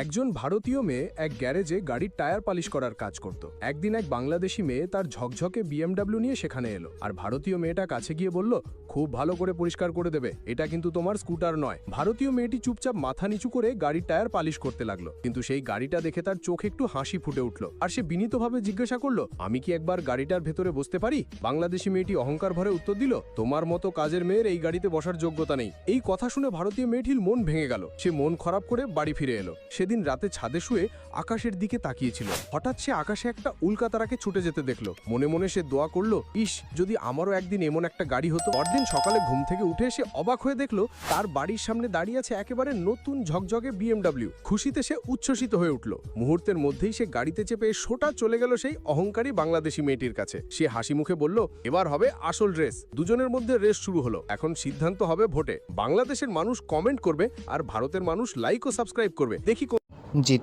একজন ভারতীয় মেয়ে এক গ্যারেজে গাড়ির টায়ার পালিশ করার কাজ করত। একদিন এক বাংলাদেশি মেয়ে তার ঝকঝকে বিএমডব্লিউ নিয়ে সেখানে এলো, আর ভারতীয় মেয়েটা কাছে গিয়ে বলল, খুব ভালো করে পরিষ্কার করে দেবে, এটা কিন্তু তোমার স্কুটার নয়। ভারতীয় মেয়েটি চুপচাপ মাথা নিচু করে গাড়ির টায়ার পালিশ করতে লাগলো, কিন্তু সেই গাড়িটা দেখে তার চোখ একটু হাসি ফুটে উঠল, আর সে বিনীতভাবে জিজ্ঞাসা করলো, আমি কি একবার গাড়িটার ভেতরে বসতে পারি? বাংলাদেশি মেয়েটি অহংকার ভরে উত্তর দিল, তোমার মতো কাজের মেয়ের এই গাড়িতে বসার যোগ্যতা নেই। এই কথা শুনে ভারতীয় মেয়েটির মন ভেঙে গেল। সে মন খারাপ করে বাড়ি ফিরে এলো। সেদিন রাতে ছাদে শুয়ে আকাশের দিকে তাকিয়েছিল। হঠাৎ সে আকাশে একটা উল্কাতারাকে ছুটে যেতে দেখলো। মনে মনে সে দোয়া করলো, ইস, যদি আমারও একদিন এমন একটা গাড়ি হতো। পরদিন সকালে ঘুম থেকে উঠে সে অবাক হয়ে দেখলো তার বাড়ির সামনে দাঁড়িয়ে আছে একেবারে নতুন ঝকঝকে বিএমডব্লিউ। খুশিতে সে উচ্ছ্বসিত হয়ে উঠল। মুহূর্তের মধ্যেই সে গাড়িতে চেপে সোটা চলে গেল সেই অহংকারী বাংলাদেশি মেয়েটির কাছে। সে হাসি মুখে বলল, এবার হবে আসল রেস। দুজনের মধ্যে রেস শুরু হলো। এখন সিদ্ধান্ত হবে ভোটে। বাংলাদেশের মানুষ কমেন্ট করবে আর ভারতের মানুষ লাইক ও সাবস্ক্রাইব করবে। দেখি জি